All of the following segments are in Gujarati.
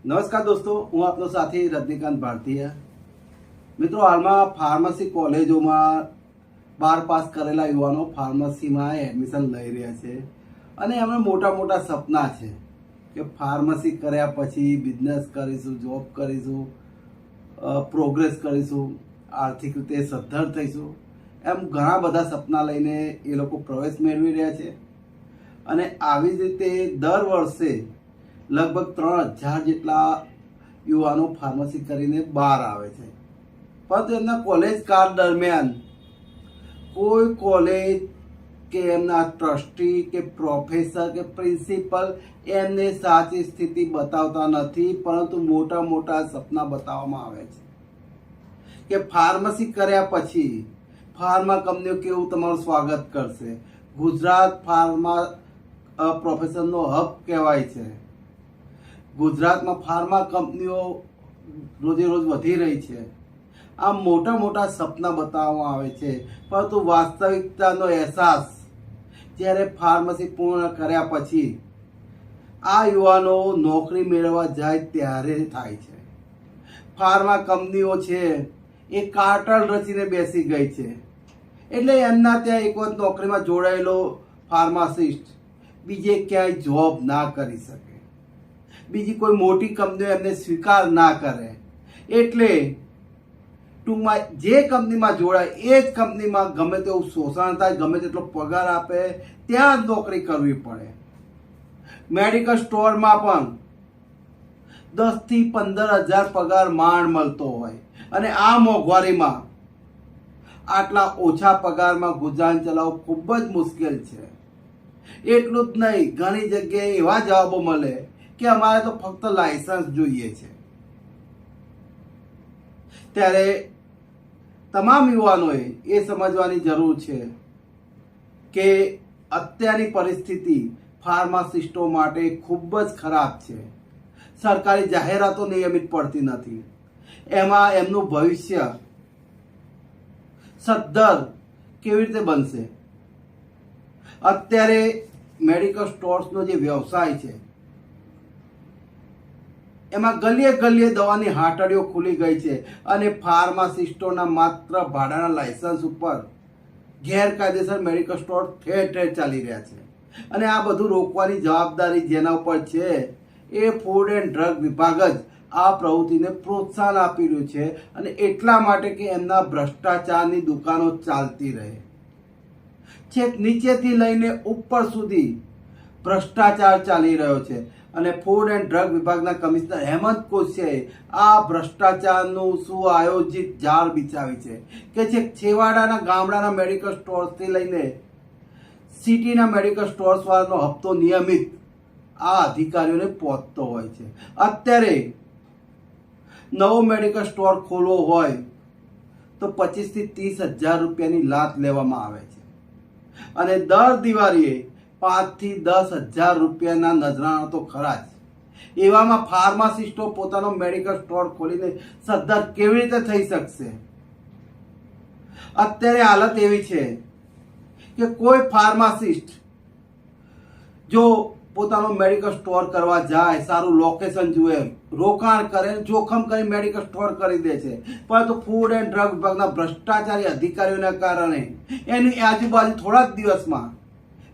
નમસ્કાર દોસ્તો, હું આપનો સાથી રજનીકાંત ભારતીય. મિત્રો, હાલમાં ફાર્મસી કોલેજોમાં 12 પાસ કરેલા યુવાનો ફાર્મસીમાં એડમિશન લઈ રહ્યા છે અને એમને મોટા મોટા સપના છે કે ફાર્મસી કર્યા પછી બિઝનેસ કરીશું, જોબ કરીશું, પ્રોગ્રેસ કરીશું, આર્થિક રીતે સદ્ધર થઈશું. એમ ઘણા બધા સપના લઈને એ લોકો પ્રવેશ મેળવી રહ્યા છે અને આવી જ રીતે દર વર્ષે લગભગ 3000 જેટલા યુવાનો ફાર્મસી કરીને બહાર આવે છે. પરંતુ એમના કોલેજ કાળ દરમિયાન કોઈ કોલેજ કે એમના ટ્રસ્ટી કે પ્રોફેસર કે પ્રિન્સિપલ એમને સાચી સ્થિતિ બતાવતા નથી, પરંતુ મોટા મોટા સપના બતાવવામાં આવે છે કે ફાર્મસી કર્યા પછી ફાર્મા કંપનીઓ કેવું તમારું સ્વાગત કરશે. ગુજરાત ફાર્મા પ્રોફેશનનો હબ કહેવાય છે. ગુજરાતમાં ફાર્મા કંપનીઓ રોજે રોજ વધી રહી છે. આમ મોટા મોટા સપના બતાવવામાં આવે છે, પરંતુ વાસ્તવિકતાનો અહેસાસ જ્યારે ફાર્મસી પૂર્ણ કર્યા પછી આ યુવાનો નોકરી મેળવવા જાય ત્યારે થાય છે. ફાર્મા કંપનીઓ છે એ કાર્ટલ રચીને બેસી ગઈ છે. એટલે એમના ત્યાં એક વખત નોકરીમાં જોડાયેલો ફાર્માસિસ્ટ બીજે ક્યાંય જોબ ના કરી શકે, બીજી કોઈ મોટી કંપનીઓ એમને સ્વીકાર ના કરે. એટલે ટૂંકમાં જે કંપનીમાં જોડાય એ જ કંપનીમાં ગમે તેવું શોષણ થાય, ગમે તેટલો પગાર આપે ત્યાં જ નોકરી કરવી પડે. મેડિકલ સ્ટોરમાં પણ 10 થી 15 હજાર પગાર માંડ મળતો હોય અને આ મોંઘવારીમાં આટલા ઓછા પગારમાં ગુજરાન ચલાવવું ખૂબ જ મુશ્કેલ છે. એટલું જ નહીં, ઘણી જગ્યાએ એવા જવાબો મળે કે અમારે તો ફક્ત લાયસન્સ જોઈએ છે. ત્યારે તમામ યુવાનોએ એ સમજવાની જરૂર છે કે અત્યારની પરિસ્થિતિ ફાર્માસિસ્ટો માટે ખૂબ જ ખરાબ છે. સરકારી જાહેરાતો નિયમિત પડતી નથી, એમાં એમનું ભવિષ્ય સદ્ધર કેવી રીતે બનશે? અત્યારે મેડિકલ સ્ટોર્સનો જે વ્યવસાય છે એમાં ગલીએ ગલીએ દવાની હાટડીઓ ખુલી ગઈ છે અને ફાર્માસિસ્ટોના માત્ર ભાડાના લાયસન્સ ઉપર ગેરકાયદેસર મેડિકલ સ્ટોર ઠેર ઠેર ચાલી રહ્યા છે. અને આ બધું રોકવાની જવાબદારી જેના ઉપર છે એ ફૂડ એન્ડ ડ્રગ વિભાગ જ આ પ્રવૃત્તિને પ્રોત્સાહન આપી રહ્યું છે. અને એટલા માટે કે એમના ભ્રષ્ટાચારની દુકાનો ચાલતી રહે. છેક નીચેથી લઈને ઉપર સુધી ભ્રષ્ટાચાર ચાલી રહ્યો છે. અને ફૂડ એન્ડ ડ્રગ વિભાગના કમિશનર હેમંત કોશિયાએ આ ભ્રષ્ટાચારનું સુઆયોજિત જાળ બિછાવી છે કે જે છેવાડાના ગામડાના મેડિકલ સ્ટોર્સથી લઈને સિટીના મેડિકલ સ્ટોર્સ વાળાનો હપ્તો નિયમિત આ અધિકારીઓને પહોંચતો હોય છે. અત્યારે નવો મેડિકલ સ્ટોર ખોલવો હોય તો 25 થી 30 હજાર રૂપિયાની લાત લેવામાં આવે છે અને દર દિવાળીએ 5 થી 10 હજાર રૂપિયાના નજરાણા તો ખરા જ. એવામાં ફાર્માસિસ્ટો પોતાનો મેડિકલ સ્ટોર ખોલીને સદ્ધર કેવી રીતે થઈ શકશે? અત્યારે હાલત એવી છે કે કોઈ ફાર્માસિસ્ટ જો પોતાનો મેડિકલ સ્ટોર કરવા જાય, સારું લોકેશન જુએ, રોકાણ કરે, જોખમ કરી મેડિકલ સ્ટોર કરી દે છે, પરંતુ ફૂડ એન્ડ ડ્રગ વિભાગના ભ્રષ્ટાચારી અધિકારીઓના કારણે એની આજુબાજુ થોડા જ દિવસમાં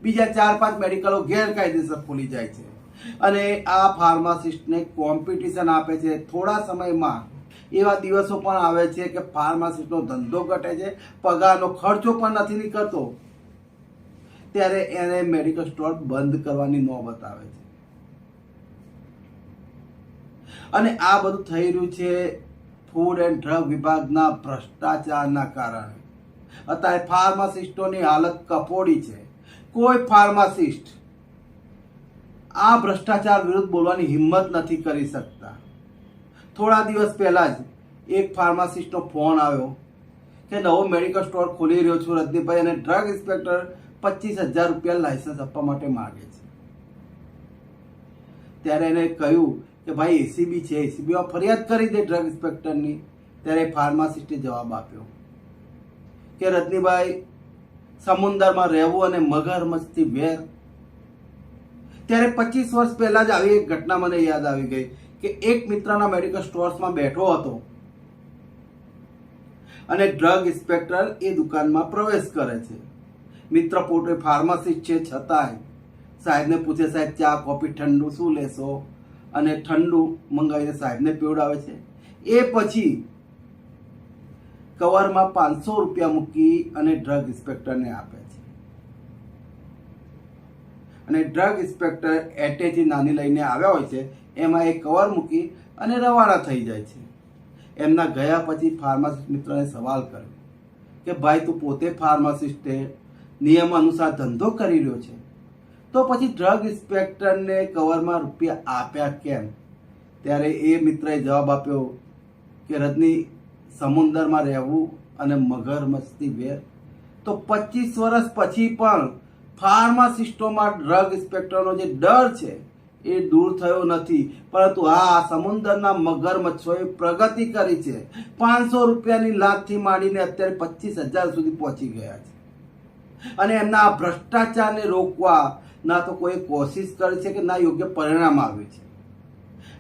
બીજા 4-5 મેડિકલો ગેરકાયદેસર ખુલી જાય છે અને આ ફાર્માસિસ્ટને કોમ્પિટિશન આપે છે. થોડા સમયમાં એવા દિવસો પણ આવે છે કે ફાર્માસિસ્ટનો ધંધો ઘટે છે, પગારનો ખર્ચો પણ નથી નીકળતો, ત્યારે એને મેડિકલ સ્ટોર બંધ કરવાની નોબત આવે છે. અને આ બધું થઈ રહ્યું છે ફૂડ એન્ડ ડ્રગ વિભાગના ભ્રષ્ટાચારના કારણે. અત્યારે ફાર્માસિસ્ટોની હાલત કફોડી છે. કોઈ ફાર્માસિસ્ટ આ ભ્રષ્ટાચાર વિરુદ્ધ બોલવાની હિંમત નથી કરી શકતા. થોડા દિવસ પહેલા જ એક ફાર્માસિસ્ટનો ફોન આવ્યો કે નવો મેડિકલ સ્ટોર ખોલી રહ્યો છું રજનીભાઈ, અને ડ્રગ ઇન્સ્પેક્ટર 25,000 રૂપિયા લાયસન્સ આપવા માટે માગે છે. ત્યારે એને કહ્યું કે ભાઈ એસીબી છે, એસીબીમાં ફરિયાદ કરી દે ડ્રગ ઇન્સ્પેક્ટરની. ત્યારે ફાર્માસિસ્ટે જવાબ આપ્યો કે રજનીભાઈ, સમુદ્રમાં રહેવું અને મગરમચ્છથી વેર. ત્યારે 25 વર્ષ પહેલા જ આવી એક ઘટના મને યાદ આવી ગઈ કે એક મિત્રના મેડિકલ સ્ટોર્સમાં બેઠો હતો અને ડ્રગ ઇન્સ્પેક્ટર એ દુકાનમાં પ્રવેશ કરે છે. મિત્ર પોતે ફાર્માસિસ્ટ છે, છતાંય સાહેબને પૂછે, સાહેબ ચા કોફી ઠંડુ શું લેશો, અને ઠંડુ મંગાવીને સાહેબને પીવડાવે છે. એ પછી કવરમાં 500 રૂપિયા મૂકી અને ડ્રગ ઇન્સ્પેક્ટરને આપે છે. અને ડ્રગ ઇન્સ્પેક્ટર એટેચી નાની લઈને આવ્યા હોય છે, એમાં એ કવર મૂકી અને રવાના થઈ જાય છે. એમના ગયા પછી ફાર્માસિસ્ટ મિત્રને સવાલ કર્યો કે ભાઈ તું પોતે ફાર્માસિસ્ટે નિયમ અનુસાર ધંધો કરી રહ્યો છે, તો પછી ડ્રગ ઇન્સ્પેક્ટરને કવરમાં રૂપિયા આપ્યા કેમ? ત્યારે એ મિત્રએ જવાબ આપ્યો કે રજની, સમુદ્રમાં રહેવું અને મગરમચ્છથી વેર, તો 25 વર્ષ પછી પણ ફાર્માસિસ્ટોમાં ડ્રગ ઇન્સ્પેક્ટરનો જે ડર છે એ દૂર થયો નથી, પરંતુ આ સમુદ્રના મગરમચ્છોએ પ્રગતિ કરી છે. 500 રૂપિયાની લાતથી માંડીને અત્યારે 25,000 સુધી પહોંચી ગયા છે. અને એમના આ ભ્રષ્ટાચારને રોકવા ના તો કોઈ કોશિશ કરી છે કે ના યોગ્ય પરિણામ આવ્યું છે.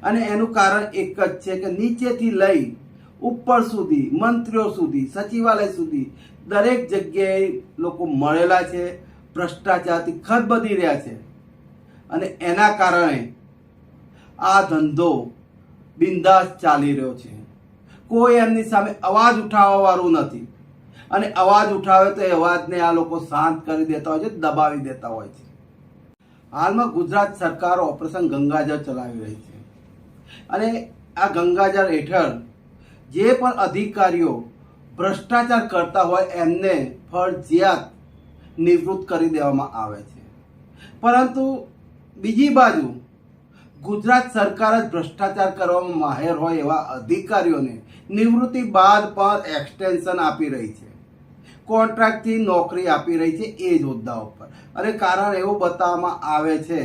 અને એનું કારણ એક જ છે કે નીચેથી લઈ ઉપર સુધી, મંત્રીઓ સુધી, સચિવાલય સુધી દરેક જગ્યાએ લોકો મળેલા છે, ભ્રષ્ટાચારથી ખદબદી રહ્યા છે. અને એના કારણે આ ધંધો બિંદાસ ચાલી રહ્યો છે. કોઈ એમની સામે અવાજ ઉઠાવવા વાળું નથી. અને અવાજ ઉઠાવે તો એ અવાજને આ લોકો શાંત કરી દેતા હોય છે, દબાવી દેતા હોય છે. હાલમાં ગુજરાત સરકાર ઓપરેશન ગંગાજળ ચલાવી રહી છે. અને આ ગંગાજળ હેઠળ જે પણ અધિકારીઓ ભ્રષ્ટાચાર કરતા હોય એમને ફરજિયાત નિવૃત્ત કરી દેવામાં આવે છે. પરંતુ બીજી બાજુ ગુજરાત સરકાર જ ભ્રષ્ટાચાર કરવામાં માહેર હોય એવા અધિકારીઓને નિવૃત્તિ બાદ પણ એક્સટેન્શન આપી રહી છે, કોન્ટ્રાક્ટથી નોકરી આપી રહી છે એ જ હોદ્દા ઉપર. અને કારણ એવું બતાવવામાં આવે છે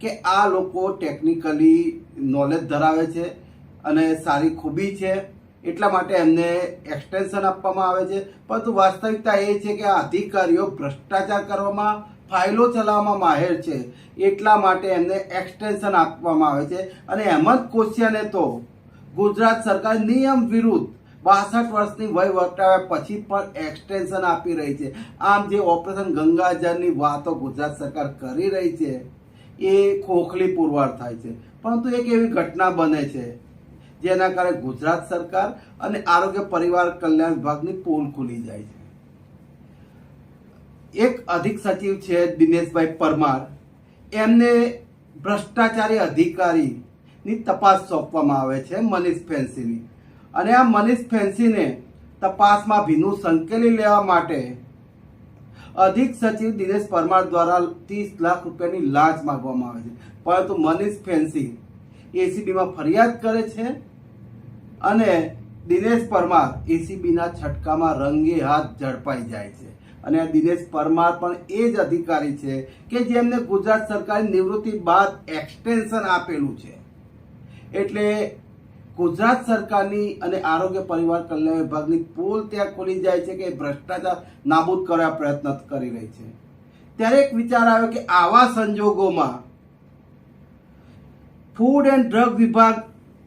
કે આ લોકો ટેકનિકલી નોલેજ ધરાવે છે અને સારી ખૂબી છે, એટલા માટે એમને એક્સટેન્શન આપવામાં આવે છે. પરંતુ વાસ્તવિકતા એ છે કે આ અધિકારીઓ ભ્રષ્ટાચાર કરવામાં, ફાઇલો ચલાવવામાં માહેર છે, એટલા માટે એમને એક્સટેન્શન આપવામાં આવે છે. અને હેમંત કોશિયાને તો ગુજરાત સરકાર નિયમ વિરુદ્ધ 62 વર્ષની વય વટાવ્યા પછી પણ એક્સટેન્શન આપી રહી છે. આમ જે ઓપરેશન ગંગાજળની વાતો ગુજરાત સરકાર કરી રહી છે એ ખોખલી પુરવાર થાય છે. પરંતુ એક એવી ઘટના બને છે જેના કારણે ગુજરાત સરકાર અને આરોગ્ય પરિવાર કલ્યાણ વિભાગની પોલ ખુલી જાય છે. એક અધિક સચિવ છે દિનેશભાઈ પરમાર, એમને ભ્રષ્ટાચારી અધિકારીની તપાસ સોંપવામાં આવે છે મનીષ ફેન્સીની. અને આ મનીષ ફેન્સીને તપાસમાં ભીનું સંકેલી લેવા માટે અધિક સચિવ દિનેશ પરમાર દ્વારા 30 લાખ રૂપિયાની લાંચ માંગવામાં આવે છે. પરંતુ મનીષ ફેન્સી એસીબીમાં ફરિયાદ કરે છે અને દિનેશ પરમાર એસીબીના છટકામાં રંગે હાથ ઝડપાઈ જાય છે. અને આ દિનેશ પરમાર પણ એ જ અધિકારી છે કે જેમને ગુજરાત સરકારે નિવૃત્તિ બાદ એક્સટેન્શન આપેલું છે. એટલે ગુજરાત સરકારની અને આરોગ્ય પરિવાર કલ્યાણ વિભાગની પોલ ત્યાં ખુલી જાય છે કે ભ્રષ્ટાચાર નાબૂદ કરવા પ્રયત્ન કરી રહી છે. ત્યારે એક વિચાર આવ્યો કે આવા સંજોગોમાં ફૂડ એન્ડ ડ્રગ વિભાગ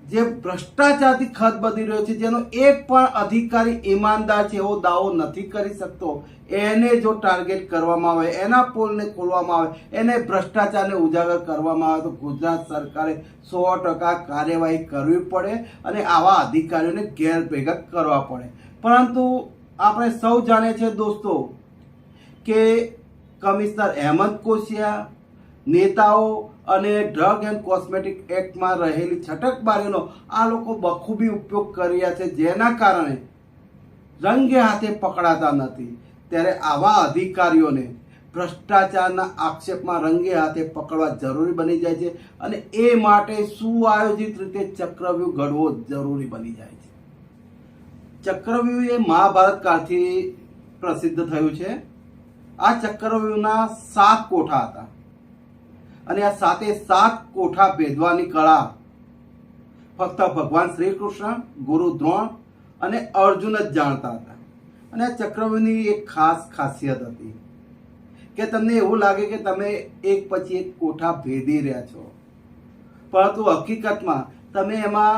જે ભ્રષ્ટાચારથી ખદબદી રહ્યો છે, જેનો એક પણ અધિકારી ઈમાનદાર છે એવો દાવો નથી કરી શકતો, એને જો ટાર્ગેટ કરવામાં આવે, એના પોલને ખોલવામાં આવે, એને ભ્રષ્ટાચારને ઉજાગર કરવામાં આવે તો ગુજરાત સરકારે 100% કાર્યવાહી કરવી પડે અને આવા અધિકારીઓને ઘેર ભેગા કરવા પડે. પરંતુ આપણે સૌ જાણીએ છીએ દોસ્તો કે કમિશનર હેમંત કોશિયા, નેતાઓ અને ડ્રગ એન્ડ કોસ્મેટિક એક્ટમાં રહેલી છટકબારીનો આ લોકો બખૂબી ઉપયોગ કર્યા છે, જેના કારણે રંગે હાથે પકડાતા નથી. ત્યારે આવા અધિકારીઓને ભ્રષ્ટાચારના આક્ષેપમાં રંગે હાથે પકડવા જરૂરી બની જાય છે અને એ માટે સુઆયોજિત રીતે ચક્રવ્યૂહ ઘડવો જરૂરી બની જાય છે. ચક્રવ્યૂહ એ મહાભારત કાળથી પ્રસિદ્ધ થયું છે. આ ચક્રવ્યૂહના 7 કોઠા હતા અને આ 7 કોઠા ભેદવાની કળા ફક્ત ભગવાન શ્રી કૃષ્ણ, ગુરુ દ્રોણ અને અર્જુન જ જાણતા હતા. અને આ ચક્રવ્યૂહની એક ખાસ ખાસિયત હતી કે તમને એવું લાગે કે તમે એક પછી એક કોઠા ભેદી રહ્યા છો, પરંતુ હકીકતમાં તમે એમાં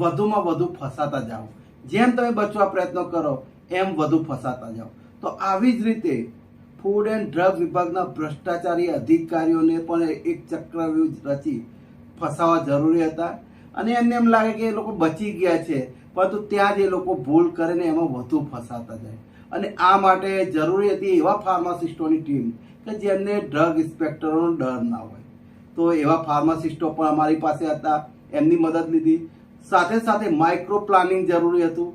વધુમાં વધુ ફસાતા જાઓ. જેમ તમે બચવા પ્રયત્ન કરો એમ વધુ ફસાતા જાઓ. તો આવી જ રીતે ફૂડ એન્ડ ડ્રગ વિભાગના ભ્રષ્ટાચારી અધિકારીઓને પણ એક ચક્રવ્યૂહ રચી ફસાવા જરૂરી હતા. અને એમને એમ લાગે કે એ લોકો બચી ગયા છે, પરંતુ ત્યાં જ એ લોકો ભૂલ કરીને એમાં વધુ ફસાતા જાય. અને આ માટે જરૂરી હતી એવા ફાર્માસિસ્ટોની ટીમ કે જેમને ડ્રગ ઇન્સ્પેક્ટરોનો ડર ના હોય. તો એવા ફાર્માસિસ્ટો પણ અમારી પાસે હતા, એમની મદદ લીધી. સાથે સાથે માઇક્રો પ્લાનિંગ જરૂરી હતું.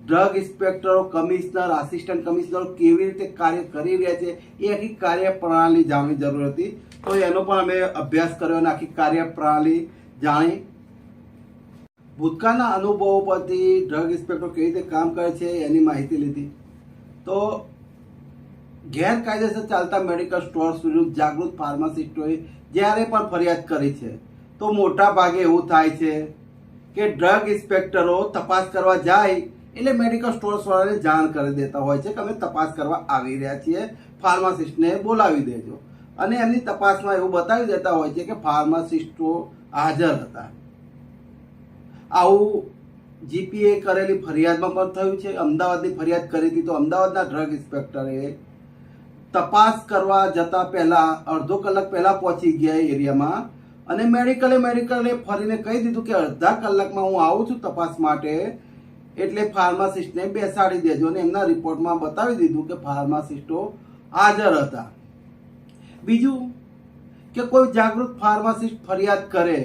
ડ્રગ ઇન્સ્પેક્ટરો, કમિશનર, આસિસ્ટન્ટ કમિશનરો કેવી રીતે કાર્ય કરી રહ્યા છે એ આખી કાર્યપ્રણાલી જાણવી જરૂર હતી. તો એનો પણ અમે અભ્યાસ કર્યો અને આખી કાર્યપ્રણાલી જાણી. ભૂતકાળના અનુભવો પરથી ડ્રગ ઇન્સ્પેક્ટર કેવી રીતે કામ કરે છે એની માહિતી લીધી. તો ગેરકાયદેસર ચાલતા મેડિકલ સ્ટોર્સ વિરુદ્ધ જાગૃત ફાર્માસિસ્ટોએ જ્યારે પણ ફરિયાદ કરી છે, તો મોટા ભાગે એવું થાય છે કે ડ્રગ ઇન્સ્પેક્ટરો તપાસ કરવા જાય એટલે મેડિકલ સ્ટોર્સ વાળાને જાણ કરી દેતા હોય છે કે અમે તપાસ કરવા આવી રહ્યા છીએ, ફાર્માસિસ્ટને બોલાવી દેજો. અને એમની તપાસમાં એવું બતાવી દેતા હોય છે કે ફાર્માસિસ્ટો હાજર હતા. આવું જીપીએ કરેલી ફરિયાદમાં પણ થયું છે. અમદાવાદની ફરિયાદ કરી હતી, તો અમદાવાદના ડ્રગ ઇન્સ્પેક્ટરે તપાસ કરવા જતા પહેલા અડધો કલાક પહેલા પહોંચી ગયા એરિયામાં અને મેડિકલે ફરીને કહી દીધું કે અડધા કલાકમાં હું આવું છું તપાસ માટે, એટલે ફાર્માસિસ્ટને બેસાડી દેજો. અને એમના રિપોર્ટમાં બતાવી દીધું કે ફાર્માસિસ્ટો હાજર હતા. બીજું કે કોઈ જાગૃત ફાર્માસિસ્ટ ફરિયાદ કરે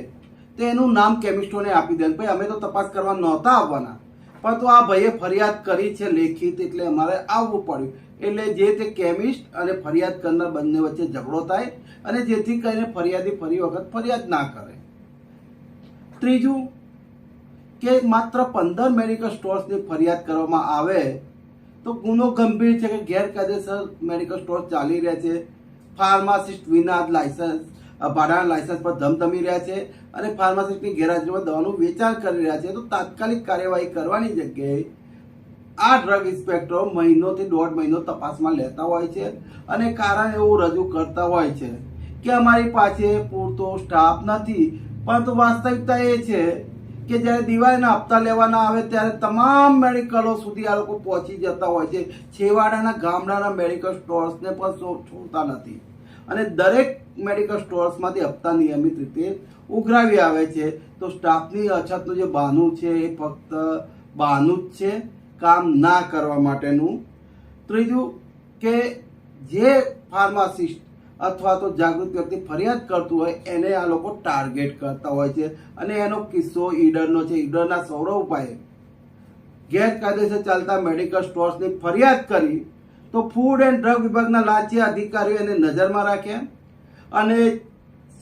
તો એનું નામ કેમિસ્ટોને આપી દે. ભાઈ અમે તો તપાસ કરવા નહોતા આવવાના, પરંતુ આ ભાઈએ ફરિયાદ કરી છે લેખિત, એટલે અમારે આવવું પડ્યું. એટલે જે તે કેમિસ્ટ અને ફરિયાદ કરનાર બંને વચ્ચે ઝઘડો થાય અને જેથી કરીને ફરિયાદી ફરી વખત ફરિયાદ ના કરે. ત્રીજું કે માત્ર 15 મેડિકલ સ્ટોર્સની ફરિયાદ કરવામાં આવે તો ગુનો ગંભીર છે કે ગેરકાયદેસર મેડિકલ સ્ટોર્સ ચાલી રહ્યા છે. ફાર્માસિસ્ટ વિના લાયસન્સ, ભાડાના લાયસન્સ પર ધમધમી રહ્યા છે અને ફાર્માસિસ્ટની ગેરહાજરીમાં દવાનું વેચાણ કરી રહ્યા છે. તો તાત્કાલિક કાર્યવાહી કરવાની જગ્યાએ આ ડ્રગ ઇન્સ્પેક્ટરો મહિનોથી 1.5 મહિનો તપાસમાં લેતા હોય છે અને કારણ એવું રજૂ કરતા હોય છે કે અમારી પાસે પૂરતો સ્ટાફ નથી. પરંતુ વાસ્તવિકતા એ છે કે જ્યારે દિવાળીના હપ્તા લેવાના આવે ત્યારે તમામ મેડિકલો સુધી આ લોકો પહોંચી જતા હોય છે. છેવાડાના ગામડાના મેડિકલ સ્ટોર્સને પણ છોડતા નથી અને દરેક મેડિકલ સ્ટોર્સમાંથી હપ્તા નિયમિત રીતે ઉઘરાવી આવે છે. તો સ્ટાફની અછતનું જે બહાનું છે એ ફક્ત બહાનું જ છે, કામ ના કરવા માટેનું. ત્રીજું કે જે ફાર્માસિસ્ટ અથવા તો જાગૃત વ્યક્તિ ફરિયાદ કરતું હોય એને આ લોકો ટાર્ગેટ કરતા હોય છે. અને એનો કિસ્સો ઈડરનો છે. ઈડરના સૌરભભાઈએ ગેરકાયદેસર ચાલતા મેડિકલ સ્ટોર્સની ફરિયાદ કરી તો ફૂડ એન્ડ ડ્રગ વિભાગના લાંચિયા અધિકારીઓ એને નજરમાં રાખ્યા અને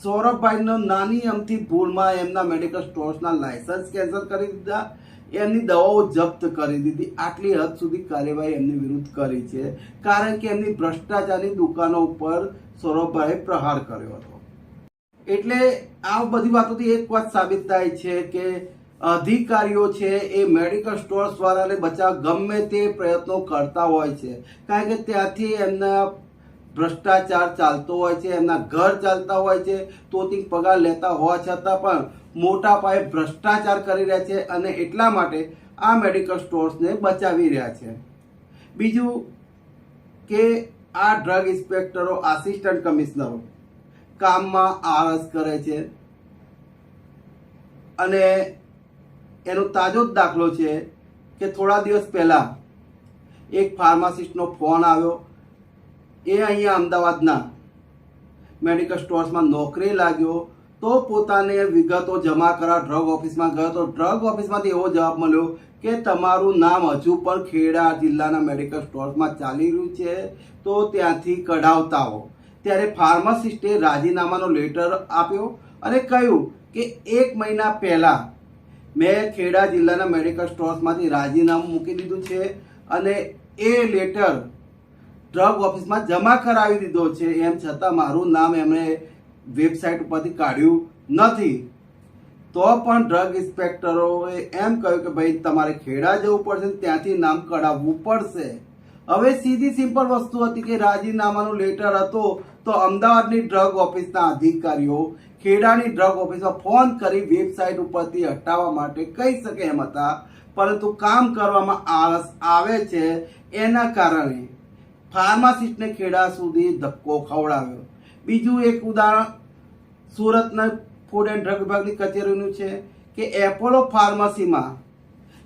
સૌરભભાઈનો નાની અમથી ભૂલમાં એમના મેડિકલ સ્ટોર્સના લાયસન્સ કેન્સલ કરી દીધા, એમની દવાઓ જપ્ત કરી દીધી. આટલી હદ સુધી કાર્યવાહી એમની વિરુદ્ધ કરી છે, કારણ કે એમની ભ્રષ્ટાચારની દુકાનો ઉપર સૌરભભાઈએ પ્રહાર કર્યો હતો. એટલે આ બધી વાતોથી એક વાત સાબિત થાય છે કે અધિકારીઓ છે એ મેડિકલ સ્ટોર્સ વાળાને બચાવ ગમે તે પ્રયત્નો કરતા હોય છે, કારણ કે ત્યાંથી એમના ભ્રષ્ટાચાર ચાલતો હોય છે, એમના ઘર ચાલતા હોય છે, તોતિંગ પગાર લેતા હોવા છતાં પણ મોટા પાયે ભ્રષ્ટાચાર કરી રહ્યા છે અને એટલા માટે આ મેડિકલ સ્ટોર્સને બચાવી રહ્યા છે. બીજું કે આ ડ્રગ ઇન્સ્પેક્ટરો, આસિસ્ટન્ટ કમિશનરો કામમાં આળસ કરે છે અને એનો તાજો જ દાખલો છે કે થોડા દિવસ પહેલા એક ફાર્માસિસ્ટનો ફોન આવ્યો. એ અહીંયા અમદાવાદના મેડિકલ સ્ટોર્સમાં નોકરી લાગ્યો તો પોતાને વિગતો જમા કરવા ડ્રગ ઓફિસમાં ગયો તો ડ્રગ ઓફિસમાંથી એવો જવાબ મળ્યો કે તમારું નામ હજુ પણ ખેડા જિલ્લાના મેડિકલ સ્ટોર્સમાં ચાલી રહ્યું છે, તો ત્યાંથી કઢાવતા હો. ત્યારે ફાર્માસિસ્ટે રાજીનામાનો લેટર આપ્યો અને કહ્યું કે 1 મહિના પહેલા મેં ખેડા જિલ્લાના મેડિકલ સ્ટોર્સમાંથી રાજીનામું મૂકી દીધું છે અને એ લેટર ડ્રગ ઓફિસમાં જમા કરાવી દીધો છે. એમ છતાં મારું નામ એમણે વેબસાઇટ ઉપરથી કાઢ્યું નથી. તો પણ ડ્રગ ઇન્સ્પેક્ટરોએ એમ કહ્યું કે ભાઈ તમારે ખેડા જવું પડશે, ત્યાંથી નામ કઢાવવું પડશે. હવે સીધી સિમ્પલ વસ્તુ હતી કે રાજીનામાનો લેટર હતો તો અમદાવાદની ડ્રગ ઓફિસના અધિકારીઓ ખેડાની ડ્રગ ઓફિસમાં ફોન કરી વેબસાઇટ ઉપરથી હટાવવા માટે કહી શકે એમ હતા, પરંતુ કામ કરવામાં આળસ આવે છે. એના કારણે ફાર્માસિસ્ટને ખેડા સુધી ધક્કો ખવડાવ્યો. બીજું એક ઉદાહરણ સુરતના ફૂડ એન્ડ ડ્રગ વિભાગની કચેરીનું છે કે એપોલો ફાર્મસીમાં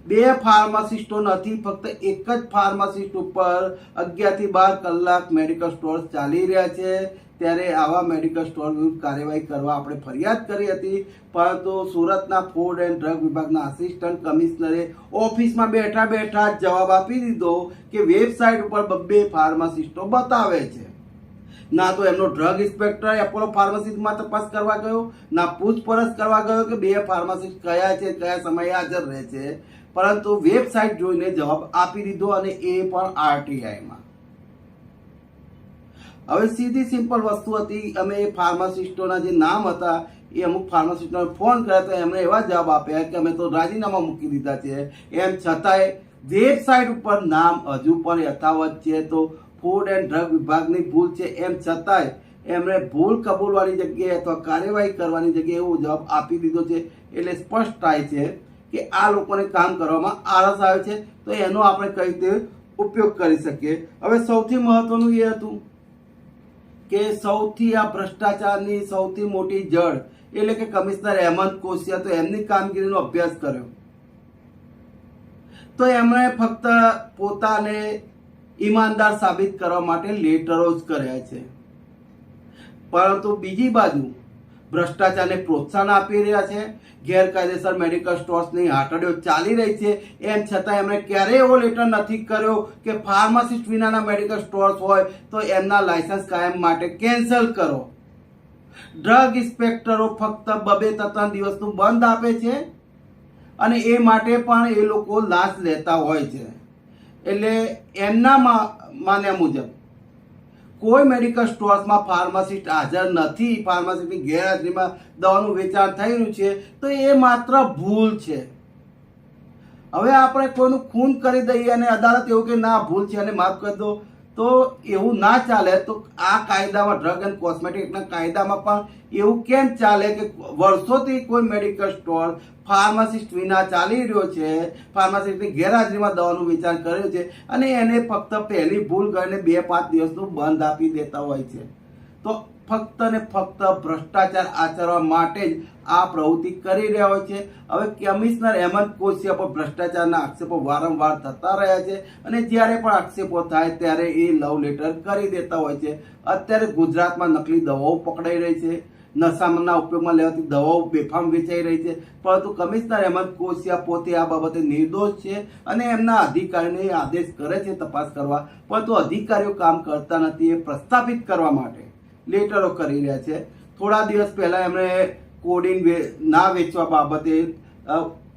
2 ફાર્માસિસ્ટો નથી, ફક્ત એક જ ફાર્માસિસ્ટ ઉપર 11 થી 12 કલાક મેડિકલ સ્ટોર ચાલી રહ્યા છે. ત્યારે આવા મેડિકલ સ્ટોર વિરુદ્ધ કાર્યવાહી કરવા આપણે ફરિયાદ કરી હતી, પરંતુ સુરતના ફૂડ એન્ડ ડ્રગ વિભાગના આસિસ્ટન્ટ કમિશનરે ઓફિસમાં બેઠા બેઠા જવાબ આપી દીધો કે વેબસાઇટ ઉપર 2 ફાર્માસિસ્ટો બતાવે છે. ના તો એમનો ડ્રગ ઇન્સ્પેક્ટર એપોલો ફાર્મસીમાં તપાસ કરવા ગયો, ના પૂછપરછ કરવા ગયો કે 2 ફાર્માસિસ્ટ કયા છે, કયા સમયે હાજર રહે છે, પરંતુ વેબસાઇટ જોઈને જવાબ આપી દીધો, અને એ પણ આરટીઆઈમાં. હવે સીધી સિમ્પલ વસ્તુ હતી. અમે એ ફાર્માસિસ્ટોના જે નામ હતા એ અમુક ફાર્માસિસ્ટોને ફોન કર્યા તો એમણે એવા જવાબ આપ્યા કે અમે તો રાજીનામા મૂકી દીધા છે. એમ છતાંય વેબસાઇટ ઉપર નામ હજુ પણ યથાવત છે. તો ફૂડ એન્ડ ડ્રગ વિભાગની ભૂલ છે. એમ છતાંય એમણે ભૂલ કબૂલવાની જગ્યાએ અથવા કાર્યવાહી કરવાની જગ્યાએ એવો જવાબ આપી દીધો છે. એટલે સ્પષ્ટ થાય છે કે આ લોકોને કામ કરવામાં આળસ આવે છે. તો એનો આપણે કઈ રીતે ઉપયોગ કરી શકીએ. હવે સૌથી મહત્વનું એ હતું કે સૌથી આ ભ્રષ્ટાચારની સૌથી મોટી જડ એટલે કે કમિશનર હેમંત કોશિયા, તો એમની કામગીરીનો અભ્યાસ કર્યો તો એમણે ફક્ત પોતાને ઈમાનદાર સાબિત કરવા માટે લેટરો જ કર્યા છે, પરંતુ બીજી બાજુ ભ્રષ્ટાચારને પ્રોત્સાહન આપી રહ્યા છે. ગેરકાયદેસર મેડિકલ સ્ટોર્સની હાટડીઓ ચાલી રહી છે. એમ છતાં એમણે ક્યારેય એવો લેટર નથી કર્યો કે ફાર્માસિસ્ટ વિનાના મેડિકલ સ્ટોર્સ હોય તો એમના લાયસન્સ કાયમ માટે કેન્સલ કરો. ડ્રગ ઇન્સ્પેક્ટરો ફક્ત 2-3 દિવસનું બંધ આપે છે, અને એ માટે પણ એ લોકો લાંચ લેતા હોય છે. એટલે એમના માન્યા મુજબ કોઈ મેડિકલ સ્ટોર્સમાં ફાર્માસિસ્ટ હાજર નથી, ફાર્માસિસ્ટની ગેરહાજરીમાં દવાનું વેચાણ થઈ રહ્યું છે, તો એ માત્ર ભૂલ છે. હવે આપણે કોઈનું ખૂન કરી દઈએ અને અદાલત એવું કે ના ભૂલ છે અને માફ કરી દો, તો એવું ના ચાલે. તો આ કાયદામાં ડ્રગ એન્ડ કોસ્મેટિકના કાયદામાં પણ એવું કેમ ચાલે કે વર્ષોથી કોઈ મેડિકલ સ્ટોર ફાર્માસિસ્ટ વિના ચાલી રહ્યો છે, ફાર્માસિસ્ટની ગેરહાજરીમાં દવાનું વેચાણ કર્યું છે, અને એને ફક્ત પહેલી ભૂલ કરીને 2-5 દિવસનું બંધ આપી દેતા હોય છે. તો ફક્ત ને ફક્ત ભ્રષ્ટાચાર આચરવા માટે જ આ પ્રવૃત્તિ કરી રહ્યા હોય છે. હવે કમિશનર હેમંત કોશિયા પર ભ્રષ્ટાચારના આક્ષેપો વારંવાર થતા રહ્યા છે, અને જ્યારે પણ આક્ષેપો થાય ત્યારે એ લવ લેટર કરી દેતા હોય છે. અત્યારે ગુજરાતમાં નકલી દવાઓ પકડાઈ રહી છે, નશાના ઉપયોગમાં લેવાતી દવાઓ બેફામ વેચાઈ રહી છે, પરંતુ કમિશનર હેમંત કોશિયા પોતે આ બાબતે નિર્દોષ છે અને એમના અધિકારીને આદેશ કરે છે તપાસ કરવા, પરંતુ અધિકારીઓ કામ કરતા નથી. એ પ્રસ્થાપિત કરવા માટે લેટરો કરી રહ્યા છે. થોડા દિવસ પહેલા એમણે કોડિન ના વેચવા બાબતે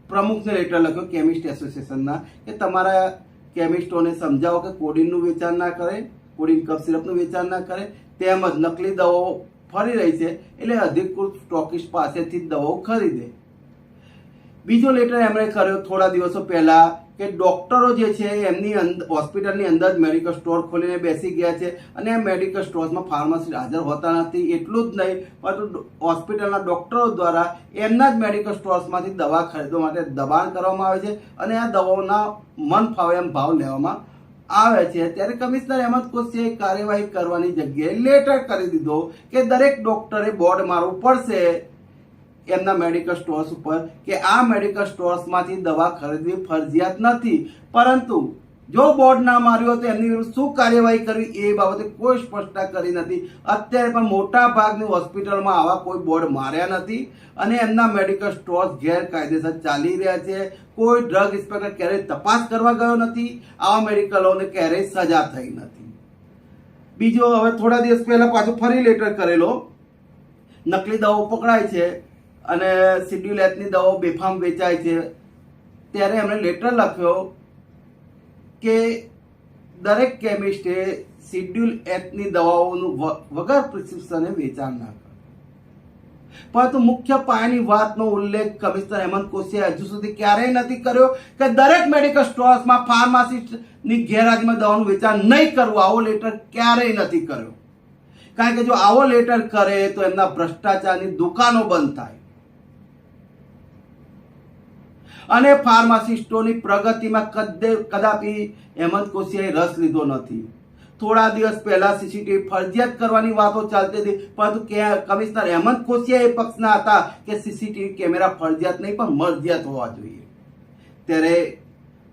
પ્રમુખને લેટર લખ્યો કેમિસ્ટ એસોસિએશનના કે તમારા કેમિસ્ટોને સમજાવો કે કોડિનનું વેચાણ ના કરે, કોડિન કફ સિરપનું વેચાણ ના કરે, તેમજ નકલી દવાઓ ફરી રહી છે એટલે અધિકૃત સ્ટોકિસ્ટ પાસેથી જ દવાઓ ખરીદે. બીજો લેટર એમણે કર્યો થોડા દિવસો પહેલા કે ડોક્ટરો જે છે એમની હોસ્પિટલની અંદર જ મેડિકલ સ્ટોર ખોલીને બેસી ગયા છે, અને આ મેડિકલ સ્ટોર્સમાં ફાર્માસિસ્ટ હાજર હોતા નથી. એટલું જ નહીં, પરંતુ હોસ્પિટલના ડોક્ટરો દ્વારા એમના જ મેડિકલ સ્ટોર્સમાંથી દવા ખરીદવા માટે દબાણ કરવામાં આવે છે, અને આ દવાઓના મન ફાવે એમ ભાવ લેવામાં આવે છે. ત્યારે કમિશનર હેમંત કોશિયાએ કાર્યવાહી કરવાની જગ્યાએ લેટર કરી દીધો કે દરેક ડોક્ટરે બોર્ડ મારવું પડશે એમના મેડિકલ સ્ટોર્સ ઉપર કે આ મેડિકલ સ્ટોર્સમાંથી દવા ખરીદવી ફરજિયાત નથી, પરંતુ જો બોર્ડ ના માર્યું તો એમની વિરુદ્ધ શું કાર્યવાહી કરવી એ બાબતે કોઈ સ્પષ્ટતા કરી નથી. અત્યારે પણ મોટા ભાગની હોસ્પિટલમાં આવા કોઈ બોર્ડ માર્યા નથી, અને એમના મેડિકલ સ્ટોર્સ ગેરકાયદેસર ચાલી રહ્યા છે. કોઈ ડ્રગ ઇન્સ્પેક્ટર ક્યારેય તપાસ કરવા ગયો નથી, આવા મેડિકલોને ક્યારેય સજા થઈ નથી. બીજો હવે થોડા દિવસ પહેલા પાછો ફરી લેટર કરેલો, નકલી દવાઓ પકડાય છે અને શિડ્યુલ એચની દવાઓ બેફામ વેચાય છે. ત્યારે એમણે લેટર લખ્યો કે દરેક કેમિસ્ટે શિડ્યુલ એચની દવાઓનું વગર પ્રિસ્ક્રિપ્શને વેચાણ ના કરે. પરંતુ મુખ્ય પાયાની વાતનો ઉલ્લેખ કમિશનર હેમંત કોશિયાએ હજુ સુધી ક્યારેય નથી કર્યો કે દરેક મેડિકલ સ્ટોર્સમાં ફાર્માસિસ્ટની ગેરહાજરીમાં દવાનું વેચાણ નહીં કરવું. આવો લેટર ક્યારેય નથી કર્યો. કારણ કે જો આવો લેટર કરે તો એમના ભ્રષ્ટાચારની દુકાનો બંધ થાય અને ફાર્માસિસ્ટોની પ્રગતિમાં કદાપી હેમંત કોશિયાએ રસ લીધો નથી. થોડા દિવસ પહેલા સીસીટીવી ફરજિયાત કરવાની વાતો ચાલતી હતી, પરંતુ કમિશનર હેમંત કોશિયા એ પક્ષના હતા કે સીસીટીવી કેમેરા ફરજિયાત નહીં પણ મરજિયાત હોવા જોઈએ. ત્યારે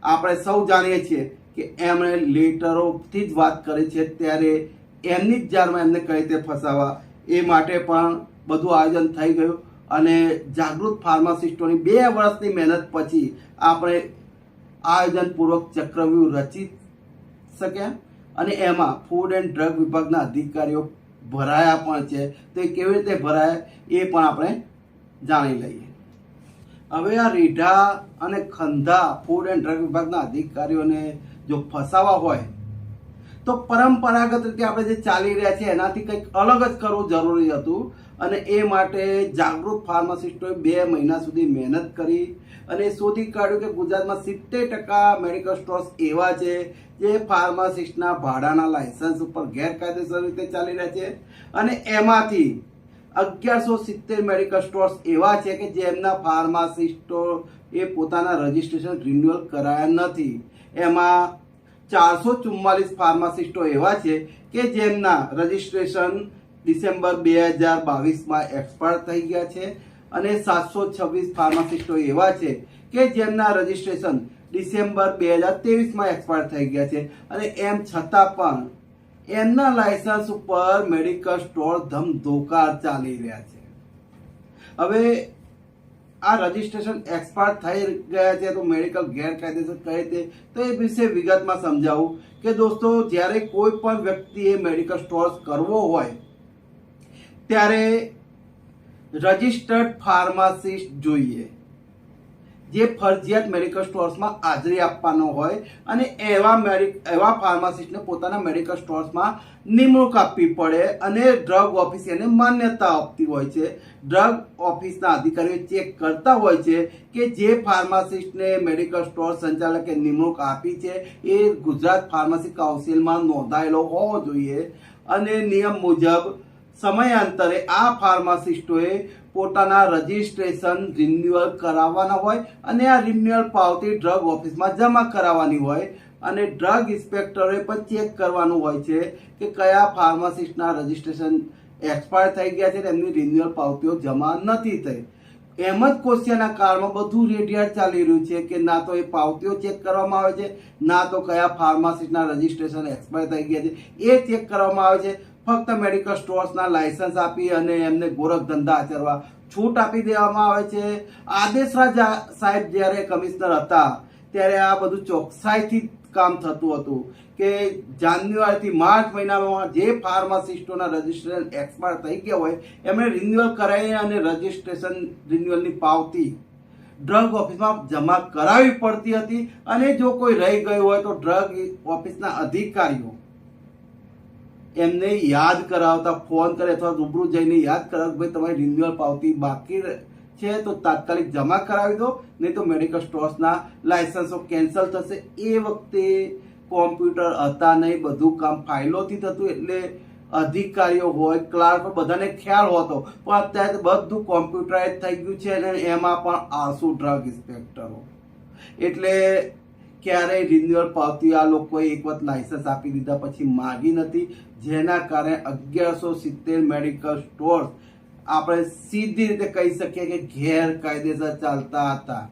આપણે સૌ જાણીએ છીએ કે એમણે લેટરોથી જ વાત કરી છે, ત્યારે એમની જ જારમાં એમને કઈ રીતે ફસાવા એ માટે પણ બધું આયોજન થઈ ગયું અને જાગૃત ફાર્માસિસ્ટોની 2 વર્ષની મહેનત પછી આપણે આયોજનપૂર્વક ચક્રવ્યૂહ રચી શક્યા અને એમાં ફૂડ એન્ડ ડ્રગ વિભાગના અધિકારીઓ ભરાયા પણ છે. તો એ કેવી રીતે ભરાયા એ પણ આપણે જાણી લઈએ. હવે આ રીઢા અને ખંધા ફૂડ એન્ડ ડ્રગ વિભાગના અધિકારીઓને જો ફસાવા હોય તો પરંપરાગત રીતે આપણે જે ચાલી રહ્યા છે એનાથી કંઈક અલગ જ કરવું જરૂરી હતું અને એ માટે જાગૃત ફાર્માસિસ્ટોએ 2 મહિના સુધી મહેનત કરી અને શોધી કાઢ્યું કે ગુજરાતમાં 70% મેડિકલ સ્ટોર્સ એવા છે જે ફાર્માસિસ્ટના ભાડાના લાયસન્સ ઉપર ગેરકાયદેસર રીતે ચાલી રહ્યા છે અને એમાંથી 1170 મેડિકલ સ્ટોર્સ એવા છે કે જેમના ફાર્માસિસ્ટો એ પોતાના રજિસ્ટ્રેશન રિન્યુઅલ કરાયા નથી. એમાં 444 ફાર્માસિસ્ટો એવા છે કે જેમના રજિસ્ટ્રેશન ડિસેમ્બર 2022માં એક્સપાયર થઈ ગયા છે અને 726 ફાર્માસિસ્ટો એવા છે કે જેમના રજિસ્ટ્રેશન ડિસેમ્બર 2023માં એક્સપાયર થઈ ગયા છે અને એમ છતાં પણ એમના લાયસન્સ ઉપર મેડિકલ સ્ટોર ધમધોકાર ચાલી રહ્યા છે. હવે આ રજિસ્ટ્રેશન એક્સપાયર થઈ ગયા છે તો મેડિકલ ગેરકાયદેસર કહે છે તો એ વિશે વિગતમાં સમજાવું કે દોસ્તો, જ્યારે કોઈ પણ વ્યક્તિએ મેડિકલ સ્ટોર કરવો હોય ત્યારે રજિસ્ટર્ડ ફાર્માસિસ્ટ જોઈએ જે ફરજિયાત મેડિકલ સ્ટોર્સમાં હાજરી આપવાનો હોય અને એવા ફાર્માસિસ્ટને પોતાના મેડિકલ સ્ટોર્સમાં નિમણૂક આપવી પડે અને ડ્રગ ઓફિસ એને માન્યતા આપતી હોય છે. ડ્રગ ઓફિસના અધિકારીઓ ચેક કરતા હોય છે કે જે ફાર્માસિસ્ટને મેડિકલ સ્ટોર સંચાલકે નિમણૂક આપી છે એ ગુજરાત ફાર્મસી કાઉન્સિલમાં નોંધાયેલો હોવો જોઈએ અને નિયમ મુજબ સમયાંતરે આ ફાર્માસિસ્ટોએ પોતાના રજિસ્ટ્રેશન રિન્યુઅલ કરાવવાના હોય અને આ રિન્યુઅલ પાવતી ડ્રગ ઓફિસમાં જમા કરાવવાની હોય અને ડ્રગ ઇન્સ્પેક્ટરે પણ ચેક કરવાનું હોય છે કે કયા ફાર્માસિસ્ટના રજિસ્ટ્રેશન એક્સપાયર થઈ ગયા છે અને એમની રિન્યુઅલ પાવતીઓ જમા નથી થઈ. હેમંત કોશિયાના કાળમાં બધું રેડિયાટ ચાલી રહ્યું છે કે ના તો એ પાવતીઓ ચેક કરવામાં આવે છે, ના તો કયા ફાર્માસિસ્ટના રજિસ્ટ્રેશન એક્સપાયર થઈ ગયા છે એ ચેક કરવામાં આવે છે. ફક્ત મેડિકલ સ્ટોર્સના લાયસન્સ આપી અને એમને ગોરખ ધંધા આચરવા છૂટ આપી દેવામાં આવે છે. આદેશરાજ સાહેબ જ્યારે કમિશનર હતા ત્યારે આ બધું ચોકસાઈથી કામ થતું હતું કે જાન્યુઆરીથી માર્ચ મહિનામાં જે ફાર્માસિસ્ટોના રજિસ્ટ્રેશન એક્સપાયર થઈ ગયા હોય એમણે રિન્યુઅલ કરાવી અને રજિસ્ટ્રેશન રિન્યુઅલની પાવતી ડ્રગ ઓફિસમાં જમા કરાવવી પડતી હતી અને જો કોઈ રહી ગયું હોય તો ડ્રગ ઓફિસના અધિકારીઓ એમને યાદ કરાવતા, ફોન કરે અથવા રૂબરૂ જઈને યાદ કરાવતા ભાઈ તમારી રિન્યુઅલ પાવતી બાકી છે તો તાત્કાલિક જમા કરાવી દો, નહીં તો મેડિકલ સ્ટોર્સના લાયસન્સો કેન્સલ થશે. એ વખતે કોમ્પ્યુટર હતા નહીં, બધું કામ ફાઇલોથી થતું એટલે અધિકારીઓ હોય, ક્લાર્ક બધાને ખ્યાલ હોતો, પણ અત્યારે બધું કોમ્પ્યુટરાઇઝ થઈ ગયું છે અને એમાં પણ આળસુ ડ્રગ ઇન્સ્પેક્ટરો એટલે ક્યારેય રિન્યુઅલ પાવતી આ લોકોએ એક વખત લાયસન્સ આપી દીધા પછી માગી નથી, જેના કારણે 1170 મેડિકલ સ્ટોર્સ આપણે સીધી રીતે કહી શકીએ કે ગેરકાયદેસર ચાલતા હતા.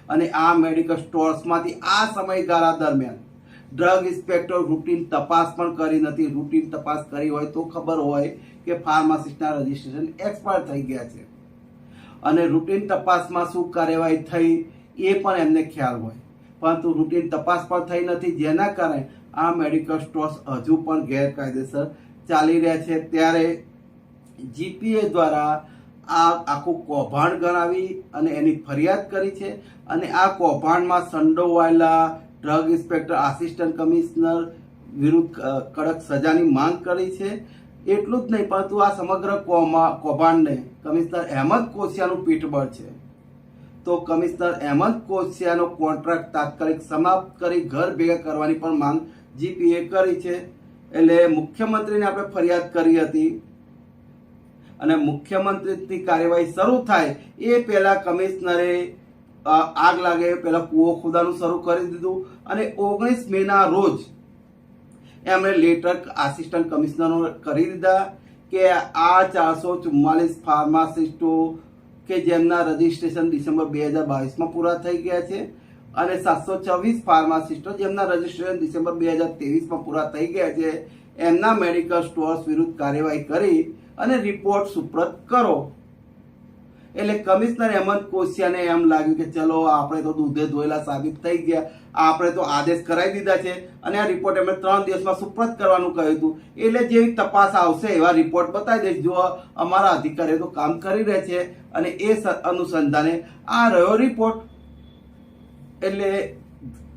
અને આ મેડિકલ સ્ટોર્સમાંથી આ સમયગાળા દરમિયાન ડ્રગ ઇન્સ્પેક્ટર રૂટીન તપાસ પણ કરી નથી. રૂટીન તપાસ કરી હોય તો ખબર હોય કે ફાર્માસિસ્ટના રજિસ્ટ્રેશન એક્સપાયર થઈ ગયા છે અને રૂટીન તપાસમાં શું કાર્યવાહી થઈ એ પણ એમને ખ્યાલ હોય, પરંતુ રૂટીન તપાસ પણ થઈ નથી, જેના કારણે આ મેડિકલ સ્ટોર્સ હજુ પણ ગેરકાયદેસર ચાલી રહ્યા છે. ત્યારે જીપીએ દ્વારા આ આખું કૌભાંડ ગણાવી અને એની ફરિયાદ કરી છે અને આ કૌભાંડમાં સંડોવાયેલા ડ્રગ ઇન્સ્પેક્ટર આસિસ્ટન્ટ કમિશનર વિરુદ્ધ કડક સજાની માંગ કરી છે. એટલું જ નહીં, પરંતુ આ સમગ્ર કૌભાંડને કમિશનર હેમંત કોશિયાનું પીઠબળ છે. તો કમિશનર હેમંત કોશિયાનો કોન્ટ્રાક્ટ તાત્કાલિક સમાપ્ત કરી ઘર ભેગા કરવાની પણ માંગ જીપીએ કરી છે. એટલે મુખ્યમંત્રીને આપણે ફરિયાદ કરી હતી અને મુખ્યમંત્રીની કાર્યવાહી શરૂ થાય એ પહેલા કમિશનરે આગ લાગે પહેલા કૂવો ખોદવાનું શરૂ કરી દીધું અને 19 મેના રોજ એમણે લેટર આસિસ્ટન્ટ કમિશનરો કરી દીધા કે આ 444 ફાર્માસિસ્ટો કે જેમના રજીસ્ટ્રેશન ડિસેમ્બર 2022માં પૂરા થઈ ગયા છે અને 724 ફાર્માસિસ્ટો જેમના રજીસ્ટ્રેશન ડિસેમ્બર 2023માં પૂરા થઈ ગયા છે એમના મેડિકલ સ્ટોર્સ વિરુદ્ધ કાર્યવાહી કરી અને રિપોર્ટ સુપ્રત કરો. એટલે કમિશનર હેમંત કોશિયાને એમ લાગ્યું કે ચલો આપણે તો દૂધે ધોયેલા સાબિત થઈ ગયા, આપણે તો આદેશ કરાવી દીધા છે અને આ રિપોર્ટ એમણે 3 દિવસમાં સુપ્રત કરવાનું કહ્યું હતું. એટલે જેવી તપાસ આવશે એવા રિપોર્ટ બતાવી દઈશ. જો અમારા અધિકારીઓ તો કામ કરી રહ્યા છે અને એ અનુસંધાને આ રહ્યો રિપોર્ટ. એટલે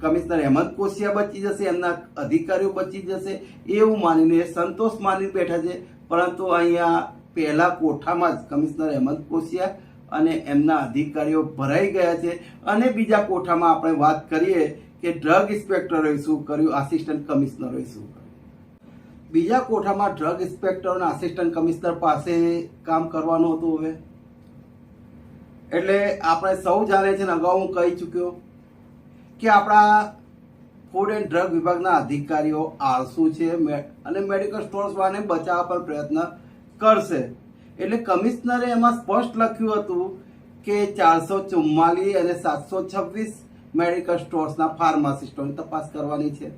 કમિશનર હેમંત કોશિયા બચી જશે, એમના અધિકારીઓ બચી જશે એવું માનીને સંતોષ માની બેઠા છે. પરંતુ અહીંયા પહેલા કોઠામાં જ કમિશનર હેમંત કોશિયા અને એમના અધિકારીઓ ભરાઈ ગયા છે. અને બીજા કોઠામાં આપણે વાત કરીએ કે ડ્રગ ઇન્સ્પેક્ટરોએ શું કર્યું, આસિસ્ટન્ટ કમિશનરોએ શું કર્યું. બીજા કોઠામાં ડ્રગ ઇન્સ્પેક્ટર અને આસિસ્ટન્ટ કમિશનર પાસે કામ કરવાનું હતું. હવે એટલે આપણે સૌ જાણે છે ને, અગાઉ હું કહી ચૂક્યો કે આપણા ફૂડ એન્ડ ડ્રગ વિભાગના અધિકારીઓ આળસુ છે અને મેડિકલ સ્ટોર્સ વાળાને બચાવવા પર પ્રયત્ન કરશે. એટલે કમિશનરે એમાં સ્પષ્ટ લખ્યું હતું કે 444 અને 726 મેડિકલ સ્ટોર્સના ફાર્માસિસ્ટોની તપાસ કરવાની છે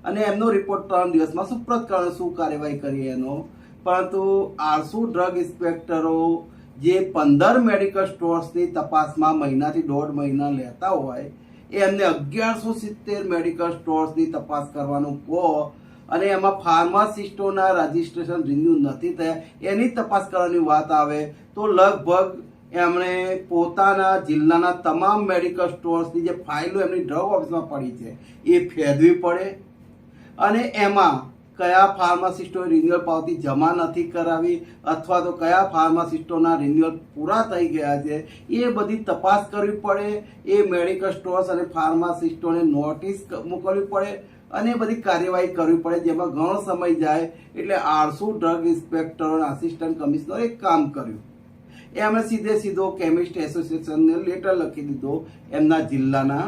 અને એમનો રિપોર્ટ 3 દિવસમાં સુપ્રત કરવાનો. શું કાર્યવાહી કરીએ એનો. પરંતુ આળસુ ડ્રગ ઇન્સ્પેક્ટરો જે 15 મેડિકલ સ્ટોર્સની તપાસમાં મહિનાથી 1.5 મહિના લેતા હોય એમને 1170 મેડિકલ સ્ટોર્સની તપાસ કરવાનું કહો અને એમાં ફાર્માસિસ્ટોના રજીસ્ટ્રેશન રિન્યુ નથી થયા એની તપાસ કરવાની વાત આવે તો લગભગ એમણે પોતાના જિલ્લાના તમામ મેડિકલ સ્ટોર્સની જે ફાઇલો એમની ડ્રગ ઓફિસમાં પડી છે એ ફેરવી પડે અને એમાં કયા ફાર્માસિસ્ટોએ રિન્યુઅલ પાવતી જમા નથી કરાવી અથવા તો કયા ફાર્માસિસ્ટોના રિન્યુઅલ પૂરા થઈ ગયા છે એ બધી તપાસ કરવી પડે. એ મેડિકલ સ્ટોર્સ અને ફાર્માસિસ્ટોને નોટિસ મોકલવી પડે અને એ બધી કાર્યવાહી કરવી પડે, જેમાં ઘણો સમય જાય. એટલે 800 ડ્રગ ઇન્સ્પેક્ટરો અને આસિસ્ટન્ટ કમિશનર એક કામ કર્યું. એમણે સીધો કેમિસ્ટ એસોસિએશનને લેટર લખી દીધો એમના જિલ્લાના,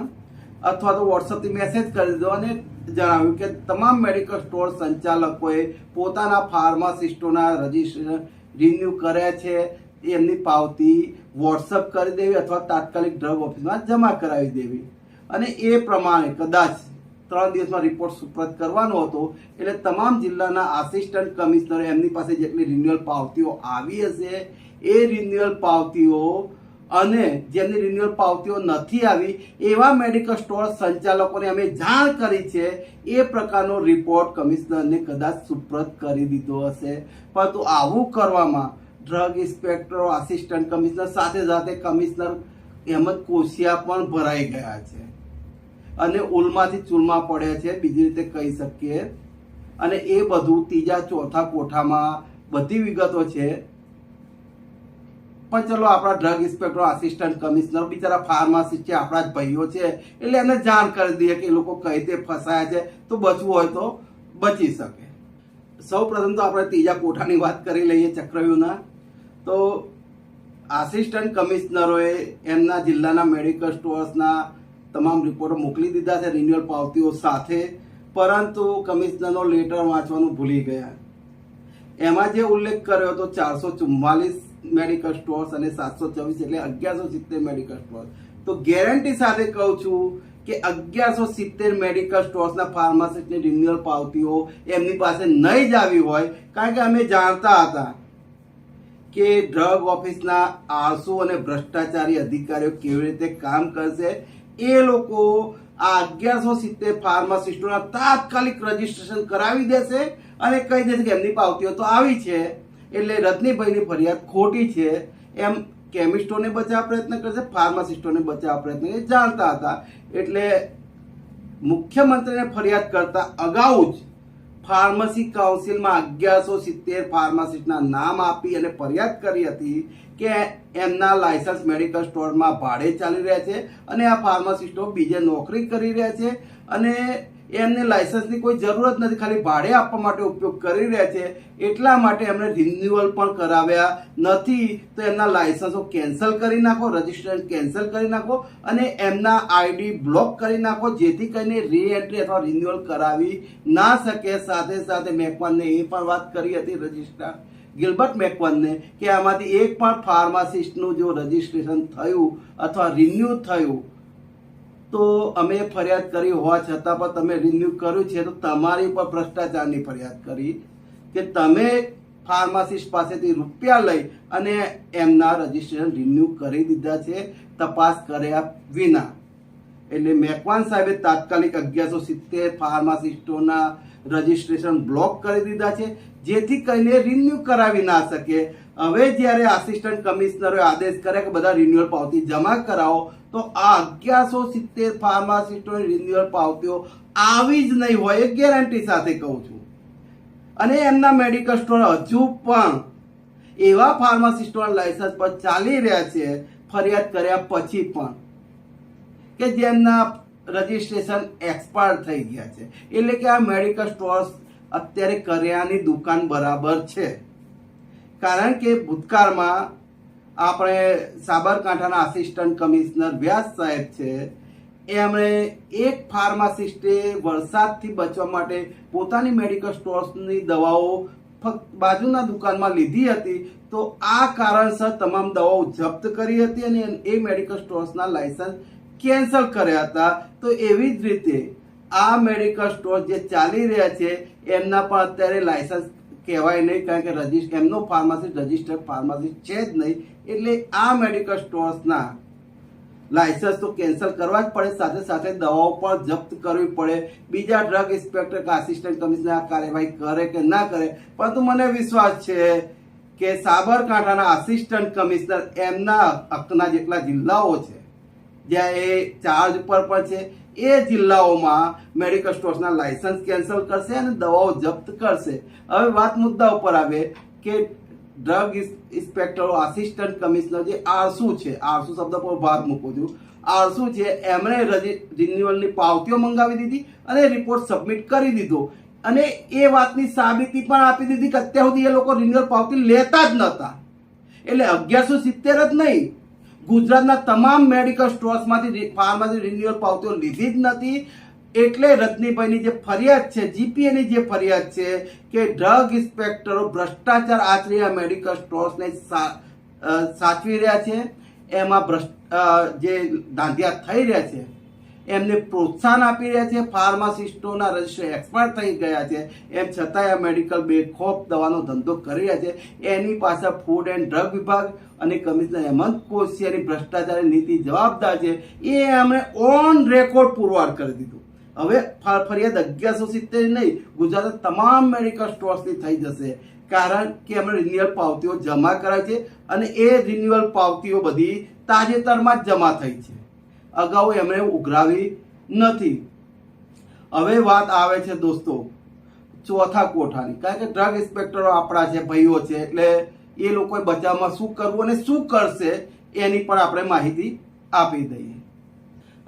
અથવા તો વોટ્સઅપથી મેસેજ કરી દીધો અને જણાવ્યું કે તમામ મેડિકલ સ્ટોર સંચાલકોએ પોતાના ફાર્માસિસ્ટોના રજીસ્ટ્રેશન રિન્યુ કર્યા છે એમની પાવતી વોટ્સઅપ કરી દેવી અથવા તાત્કાલિક ડ્રગ ઓફિસમાં જમા કરાવી દેવી. અને એ પ્રમાણે કદાચ 3 દિવસમાં રિપોર્ટ સુપ્રત કરવાનો હતો. એટલે તમામ જિલ્લાના આસિસ્ટન્ટ કમિશનરો એમની પાસે જેટલી રિન્યુઅલ પાવતીઓ આવી હશે એ રિન્યુઅલ પાવતીઓ અને જેમની રિન્યુઅલ પાવતીઓ નથી આવી એવા મેડિકલ સ્ટોર સંચાલકોને અમે જાણ કરી છે એ પ્રકારનો રિપોર્ટ કમિશનરને કદાચ સુપ્રત કરી દીધો હશે. પરંતુ આવું કરવામાં ડ્રગ ઇન્સ્પેક્ટરો, આસિસ્ટન્ટ કમિશનર સાથે કમિશનર હેમંત કોશિયા પણ ભરાઈ ગયા છે અને ઉલમાંથી ચૂલમાં પડ્યા છે, બીજી રીતે કહી શકીએ. અને એ બધું ત્રીજા ચોથા કોઠામાં બધી વિગતો છે. પણ ચલો આપણા ડ્રગ ઇન્સ્પેક્ટર, આસિસ્ટન્ટ કમિશનર બિચારા ફાર્માસિસ્ટ છે, આપણા જ ભાઈઓ છે, એટલે એમને જાણ કરી દઈએ કે એ લોકો કઈ રીતે ફસાયા છે તો બચવું હોય તો બચી શકે. સૌ પ્રથમ તો આપણે ત્રીજા કોઠાની વાત કરી લઈએ ચક્રવ્યૂહના. તો આસિસ્ટન્ટ કમિશનરોએ એમના જિલ્લાના મેડિકલ સ્ટોર્સના તમામ રિપોર્ટો મોકલી દીધા છે રિન્યુઅલ પાવતીઓ સાથે, પરંતુ કમિશનરનો લેટર વાંચવાનું ભૂલી ગયા. એમાં જે ઉલ્લેખ કર્યો હતો 444 મેડિકલ સ્ટોર્સ અને 724 એટલે 1170 મેડિકલ સ્ટોર્સ. તો ગેરંટી સાથે કહું છું કે 1170 મેડિકલ સ્ટોર્સના ફાર્માસિસ્ટની રિન્યુઅલ પાવતીઓ એમની પાસે નહીં જ આવી હોય, કારણ કે અમે જાણતા હતા કે ડ્રગ ઓફિસના આળસુ અને ભ્રષ્ટાચારી અધિકારીઓ કેવી રીતે કામ કરશે. એ લોકો આ 1170 ફાર્માસિસ્ટોના તાત્કાલિક રજીસ્ટ્રેશન કરાવી દેશે અને કહી દેશે કે એમની પાવતીઓ તો આવી છે, એટલે રજનીભાઈની ફરિયાદ ખોટી છે એમ કેમિસ્ટોને બચાવવા પ્રયત્ન કરશે, ફાર્માસિસ્ટોને બચાવવા પ્રયત્ન કરશે. જાણતા હતા. એટલે મુખ્યમંત્રીને ફરિયાદ કરતા અગાઉ જ ફાર્મસી કાઉન્સિલમાં 1170 ફાર્માસિસ્ટના નામ આપી અને ફરિયાદ કરી હતી કે એમના લાયસન્સ મેડિકલ સ્ટોરમાં ભાડે ચાલી રહ્યા છે અને આ ફાર્માસિસ્ટો બીજે નોકરી કરી રહ્યા છે અને એમને લાયસન્સની કોઈ જરૂરત નથી, ખાલી ભાડે આપવા માટે ઉપયોગ કરી રહ્યા છે, એટલા માટે એમણે રિન્યુઅલ પણ કરાવ્યા નથી. તો એમના લાયસન્સો કેન્સલ કરી નાખો, રજિસ્ટ્રેશન કેન્સલ કરી નાખો અને એમના આઈડી બ્લોક કરી નાખો, જેથી કરીને રીએન્ટ્રી અથવા રિન્યુઅલ કરાવી ના શકે. સાથે સાથે મેકવાનને એ પણ વાત કરી હતી રજિસ્ટ્રાર ગિલબર્ટ મેકવાનને કે આમાંથી એક પણ ફાર્માસિસ્ટનું જો રજિસ્ટ્રેશન થયું અથવા રિન્યુ થયું તો અમે ફરિયાદ કરી હોવા છતાં પણ તમે રિન્યુ કર્યું છે તો તમારી ઉપર ભ્રષ્ટાચારની ફરિયાદ કરી કે તમે ફાર્માસિસ્ટ પાસેથી રૂપિયા લઈ અને એમના રજિસ્ટ્રેશન રિન્યુ કરી દીધા છે તપાસ કર્યા વિના. એટલે મેકવાન સાહેબે તાત્કાલિક 1170 ફાર્માસિસ્ટોના રજિસ્ટ્રેશન બ્લોક કરી દીધા છે, જેથી કરીને રિન્યુ કરાવી ના શકે. હવે જ્યારે આસિસ્ટન્ટ કમિશનરે આદેશ કર્યા કે બધા રિન્યુઅલ પાવતી જમા કરાવો, તો આ 1170 ફાર્માસિસ્ટોની રિન્યુઅલ પાવતીઓ આવી જ નહીં હોય, એ ગેરંટી સાથે કહું છું. અને એમના મેડિકલ સ્ટોર હજુ પણ એવા ફાર્માસિસ્ટોના લાયસન્સ પર ચાલી રહ્યા છે ફરિયાદ કર્યા પછી પણ, કે જેમના રજિસ્ટ્રેશન એક્સપાયર થઈ ગયા છે. એટલે કે આ મેડિકલ સ્ટોર્સ અત્યારે કરિયાની દુકાન બરાબર છે. કારણ કે ભૂતકાળમાં આપણે સાબરકાંઠાના આસિસ્ટન્ટ કમિશનર વ્યાસ સાહેબ છે, એમણે એક ફાર્માસિસ્ટે વરસાદથી બચવા માટે પોતાની મેડિકલ સ્ટોર્સની દવાઓ ફક્ત બાજુના દુકાનમાં લીધી હતી, તો આ કારણસર તમામ દવાઓ જપ્ત કરી હતી અને એ મેડિકલ સ્ટોર્સના લાયસન્સ કેન્સલ કર્યા હતા. તો એવી જ રીતે આ મેડિકલ સ્ટોર જે ચાલી રહ્યા છે એમના પણ અત્યારે લાયસન્સ કહેવાય નહીં, કારણ કે એમનો ફાર્માસિસ્ટ રજિસ્ટર્ડ ફાર્માસિસ્ટ છે જ નહીં. એટલે આ મેડિકલ સ્ટોર્સના લાયસન્સ તો કેન્સલ કરવા જ પડે, સાથે સાથે દવાઓ પણ જપ્ત કરવી પડે. બીજા ડ્રગ ઇન્સ્પેક્ટર કે આસિસ્ટન્ટ કમિશનર આ કાર્યવાહી કરે કે ના કરે, પરંતુ મને વિશ્વાસ છે કે સાબરકાંઠાના આસિસ્ટન્ટ કમિશનર એમના હકના જેટલા જિલ્લાઓ છે જ્યાં એ ચાર્જ પર પણ છે, એ જિલ્લાઓમાં મેડિકલ સ્ટોર્સના લાયસન્સ કેન્સલ કરશે અને દવાઓ જપ્ત કરશે. હવે વાત મુદ્દા ઉપર આવે કે ડ્રગ ઇન્સ્પેક્ટરો આસિસ્ટન્ટ કમિશનર જે આરસુ છે, આરસુ શબ્દ પર ભાર મૂકું છું, આરસુ છે એમણે રિન્યુઅલની પાવતીઓ મંગાવી દીધી અને રિપોર્ટ સબમિટ કરી દીધો અને એ વાતની સાબિતી પણ આપી દીધી કે અત્યાર સુધી એ લોકો રિન્યુઅલ પાવતી લેતા જ નહોતા. એટલે 1170 જ નહીં, ગુજરાતના તમામ મેડિકલ સ્ટોર્સમાંથી ફાર્માસી રિન્યુઅલ પાવતીઓ લીધી જ નથી. એટલે રજનીભાઈની જે ફરિયાદ છે, જીપીએની જે ફરિયાદ છે કે ડ્રગ ઇન્સ્પેક્ટરો ભ્રષ્ટાચાર આચરી આ મેડિકલ સ્ટોર્સને સાચવી રહ્યા છે, એમાં જે દાંધિયા થઈ રહ્યા છે એમને પ્રોત્સાહન આપી રહ્યા છે, ફાર્માસિસ્ટોના રજિસ્ટર એક્સપાયર થઈ ગયા છે, એમ છતાંય આ મેડિકલ બેખોફ દવાનો ધંધો કરી રહ્યા છે. એની પાછળ ફૂડ એન્ડ ડ્રગ વિભાગ અને કમિશનર હેમંત કોશિયાની ભ્રષ્ટાચારની નીતિ જવાબદાર છે. એ એમણે ઓન રેકોર્ડ પુરવાર કરી દીધું. હવે ફરિયાદ 1170 નહીં, ગુજરાતના તમામ મેડિકલ સ્ટોર્સની થઈ જશે, કારણ કે એમણે રિન્યુઅલ પાવતીઓ જમા કરાવી છે અને એ રિન્યુઅલ પાવતીઓ બધી તાજેતરમાં જ જમા થઈ છે, અગાઉ એમણે ઉઘરાવી નથી. હવે વાત આવે છે દોસ્તો ચોથા કોઠાની, કારણ કે ડ્રગ ઇન્સ્પેક્ટરો આપણા છે, ભાઈઓ છે, એટલે એ લોકોએ બચાવમાં શું કરવું અને શું કરશે એની પણ આપણે માહિતી આપી દઈએ.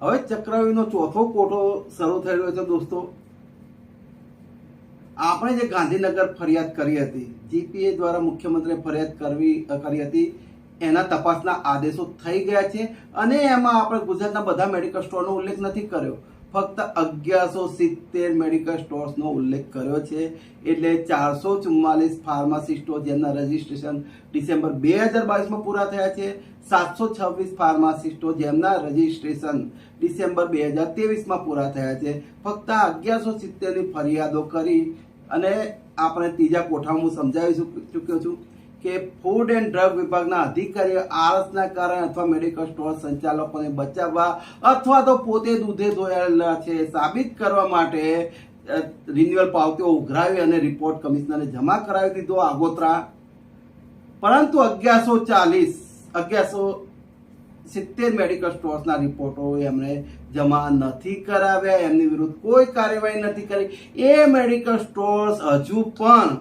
હવે ચક્રવ્યૂહનો ચોથો કોઠો શરૂ થઈ રહ્યો છે દોસ્તો. આપણે જે ગાંધીનગર ફરિયાદ કરી હતી, જીપીએ દ્વારા મુખ્યમંત્રીએ ફરિયાદ કરી હતી, એના તપાસના આદેશો થઈ ગયા છે અને એમાં આપણે ગુજરાતના બધા મેડિકલ સ્ટોરનો ઉલ્લેખ નથી કર્યો, ફક્ત 1170 મેડિકલ સ્ટોર્સનો ઉલ્લેખ કર્યો છે. એટલે 444 ફાર્માસિસ્ટો જેમના રજિસ્ટ્રેશન ડિસેમ્બર 2022માં પૂરા થયા છે, 726 ફાર્માસિસ્ટો જેમના રજિસ્ટ્રેશન ડિસેમ્બર 2023માં પૂરા થયા છે. ફક્ત 1170ની ફરિયાદો કરી અને આપણે ત્રીજા કોઠામાં હું સમજાવી ચૂક્યો છું કે ફૂડ એન્ડ ડ્રગ વિભાગના અધિકારીઓ આળસના કારણે અથવા મેડિકલ સ્ટોર સંચાલકોને બચાવવા અથવા તો પોતે દૂધે ધોયેલા છે સાબિત કરવા માટે રિન્યુઅલ પાવતીઓ ઉઘરાવી અને રિપોર્ટ કમિશનરને જમા કરાવી દીધો આગોતરા. પરંતુ 1170 મેડિકલ સ્ટોર્સના રિપોર્ટો એમણે જમા નથી કરાવ્યા, એમની વિરુદ્ધ કોઈ કાર્યવાહી નથી કરી. એ મેડિકલ સ્ટોર્સ હજુ પણ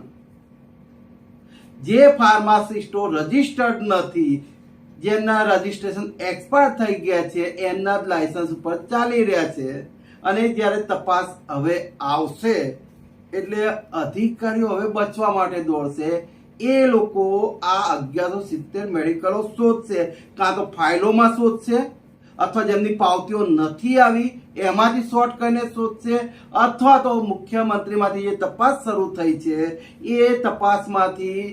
જે ફાર્માસિસ્ટો રજિસ્ટર્ડ નથી, જેમના રજિસ્ટ્રેશન એક્સપાયર થઈ ગયા છે, એમના જ લાયસન્સ ઉપર ચાલી રહ્યા છે અને જ્યારે તપાસ હવે આવશે એટલે અધિકારીઓ હવે બચવા માટે દોડશે. એ લોકો આ 1170 મેડિકલો શોધશે, કાં તો ફાઇલોમાં શોધશે અથવા જેમની પાવતીઓ નથી આવી એમાંથી શોર્ટ કરીને શોધશે, અથવા તો મુખ્યમંત્રીમાંથી જે તપાસ શરૂ થઈ છે એ તપાસમાંથી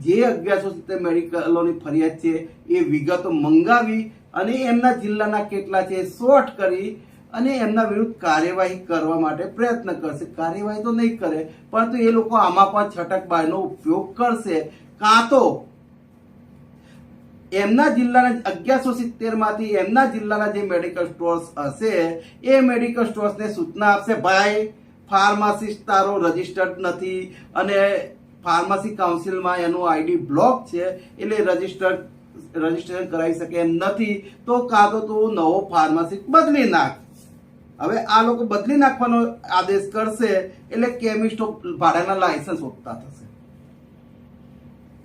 જે 1170 મેડિકલોની ફરિયાદ છે એ વિગતો મંગાવી અને એમના જિલ્લાના કેટલા છે શોર્ટ કરી અને એમના વિરુદ્ધ કાર્યવાહી કરવા માટે પ્રયત્ન કરશે. કાર્યવાહી તો નહીં કરે, પરંતુ એ લોકો આમાં પણ છટકબારીનો ઉપયોગ કરશે. કાં તો એમના જિલ્લાના 1170 માંથી એમના જિલ્લાના જે મેડિકલ સ્ટોર્સ હશે એ મેડિકલ સ્ટોર્સને સૂચના આપશે, ભાઈ ફાર્માસિસ્ટ તારો રજિસ્ટર્ડ નથી અને ફાર્મસી કાઉન્સિલમાં એનું આઈડી બ્લોક છે એટલે રજિસ્ટ્રેશન કરાવી શકે એમ નથી, તો કાં તો તું નવો ફાર્માસિસ્ટ બદલી નાખ. હવે આ લોકો બદલી નાખવાનો આદેશ કરશે એટલે કેમિસ્ટો ભાડાના લાયસન્સ શોધતા થશે.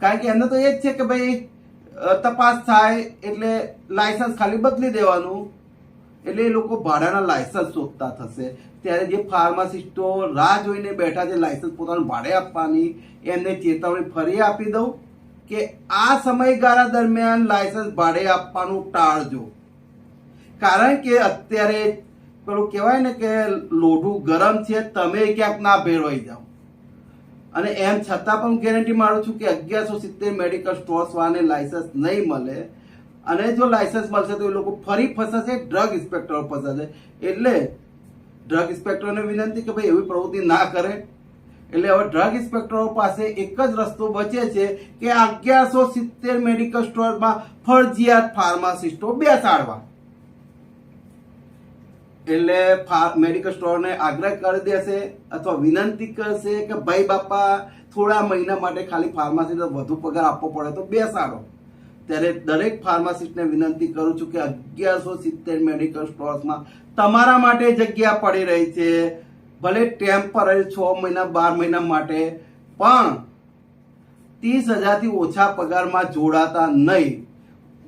કારણ કે એમને તો એ જ છે કે ભાઈ તપાસ થાય એટલે લાયસન્સ ખાલી બદલી દેવાનું, એટલે એ લોકો ભાડાના લાયસન્સ શોધતા થશે. ત્યારે જે ફાર્માસિસ્ટો રાહ જોઈને બેઠા છે લાયસન્સ પોતાનું ભાડે આપવાની, એમને ચેતવણી ફરી આપી દઉં કે આ સમયગાળા દરમિયાન લાયસન્સ ભાડે આપવાનું ટાળજો. કારણ કે અત્યારે પેલું કહેવાય ને કે લોઢું ગરમ છે, તમે ક્યાંક ના ભેળવાઈ જાઓ. અને એમ છતાં પણ ગેરંટી મારું છું કે 1170 મેડિકલ સ્ટોર્સ વાળાને લાયસન્સ નહીં મળે, અને જો લાયસન્સ મળશે તો એ લોકો ફરી ફસાશે, ડ્રગ ઇન્સ્પેક્ટરો ફસાશે. એટલે ડ્રગ ઇન્સ્પેક્ટરોને વિનંતી કે ભાઈ એવી પ્રવૃત્તિ ના કરે. એટલે હવે ડ્રગ ઇન્સ્પેક્ટરો પાસે એક જ રસ્તો બચે છે કે 1170 મેડિકલ સ્ટોરમાં ફરજિયાત ફાર્માસિસ્ટો બેસાડવા. એટલે મેડિકલ સ્ટોરને આગ્રહ કરી દેશે અથવા વિનંતી કરશે કે ભાઈ બાપા થોડા મહિના માટે ખાલી ફાર્માસિસ્ટ વધુ પગાર આપવો પડે તો બેસાડો. ત્યારે દરેક ફાર્માસિસ્ટને વિનંતી કરું છું કે 1170 મેડિકલ સ્ટોર્સમાં તમારા માટે જગ્યા પડી રહી છે, ભલે ટેમ્પરરી 6 મહિના 12 મહિના માટે, પણ 30,000 થી ઓછા પગારમાં જોડાતા નહીં.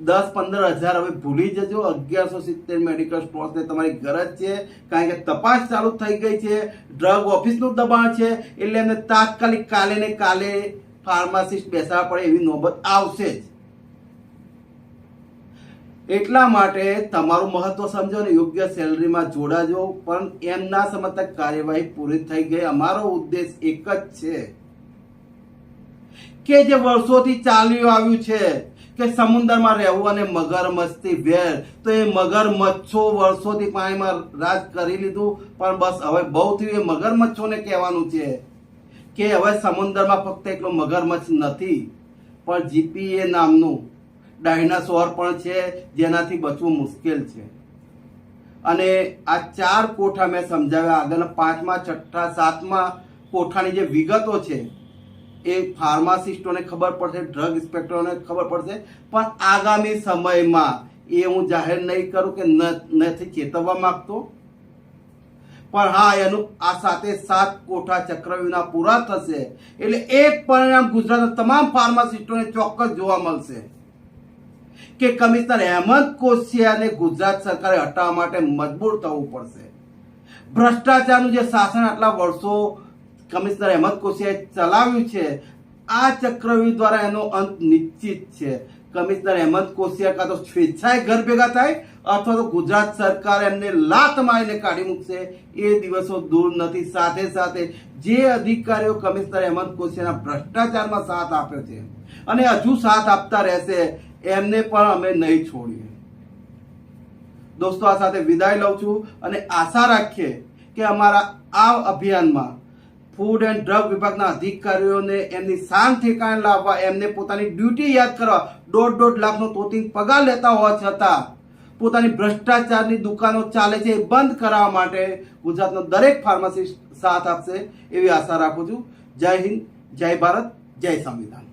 10-15 હજાર હવે ભૂલી જજો. 1170 મેડિકલ સ્ટોર્સને તમારી ગરજ છે, કારણ કે તપાસ ચાલુ થઈ ગઈ છે, ડ્રગ ઓફિસનું દબાણ છે, એટલે એમને તાત્કાલિક કાલે ને કાલે ફાર્માસિસ્ટ બેસાડવા પડે એવી નોબત આવશે જ. એટલા માટે તમારું મહત્વ સમજો ને યોગ્ય સેલરીમાં જોડાજો. પણ એમ ના સમજતા કાર્યવાહી પૂરી થઈ ગઈ. અમારો ઉદ્દેશ એક જ છે કે જે વર્ષોથી ચાલ્યું આવ્યું છે કે સમુદ્રમાં રહેવું અને મગરમચ્છથી વેર, તો એ મગરમચ્છો વર્ષોથી પાણીમાં રાજ કરી લીધું, પણ બસ હવે બહુ થયું. એ મગરમચ્છોને કહેવાનું છે કે હવે સમુદ્રમાં ફક્ત એટલો મગરમચ્છ નથી, પણ જીપીએ નામનું ડાયનાસોર પણ છે જેનાથી બચવું મુશ્કેલ છે. અને આ 4 કોઠા મેં સમજાવ્યા, આગળના 5મા 6ઠા 7મા કોઠાની જે વિગતો છે એ ફાર્માસિસ્ટોને ખબર પડશે, ડ્રગ ઇન્સ્પેક્ટરોને ખબર પડશે, પણ આગામી સમયમાં એ હું જાહેર નહીં કરું કે નથી ચેતવવા માંગતો. પણ હા, એનું આ 7 કોઠા ચક્રવ્યૂહના પૂરા થશે એટલે એક પરિણામ ગુજરાતના તમામ ફાર્માસિસ્ટોને ચોક્કસ જોવા મળશે કે કમિશનર હેમંત કોશિયાને ગુજરાત સરકારે હટાવવા માટે મજબૂર થવું પડશે. ભ્રષ્ટાચારનું જે શાસન આટલા વર્ષો કમિશનર હેમંત કોશિયાએ ચલાવ્યું છે, આ ચક્રવ્યૂહ દ્વારા એનો અંત નિશ્ચિત છે. કમિશનર હેમંત કોશિયા કાં તો સ્વેચ્છાએ ઘર ભેગા થાય અથવા તો ગુજરાત સરકાર એમને લાત મારીને કાઢી મૂકશે. એ દિવસો દૂર નથી. સાથે સાથે જે અધિકારીઓ કમિશનર હેમંત કોશિયાના ભ્રષ્ટાચારમાં સાથ આપ્યો છે અને હજુ સાથ આપતા રહેશે, એમને પણ અમે નહીં છોડીએ. દોસ્તો, આ સાથે વિદાય લઉં છું અને આશા રાખીએ કે અમારા આ અભિયાનમાં ફૂડ એન્ડ ડ્રગ વિભાગના અધિકારીઓને એમની શાન ઠેકાણે લાવવા, એમને પોતાની ડ્યુટી યાદ કરવા, 1.5 લાખનો તોતિંગ પગાર લેતા હોવા છતાં પોતાની ભ્રષ્ટાચારની દુકાનો ચાલે છે એ બંધ કરાવવા માટે ગુજરાતનો દરેક ફાર્માસિસ્ટ સાથ આપશે એવી આશા રાખું છું. જય હિન્દ, જય ભારત, જય સંવિધાન.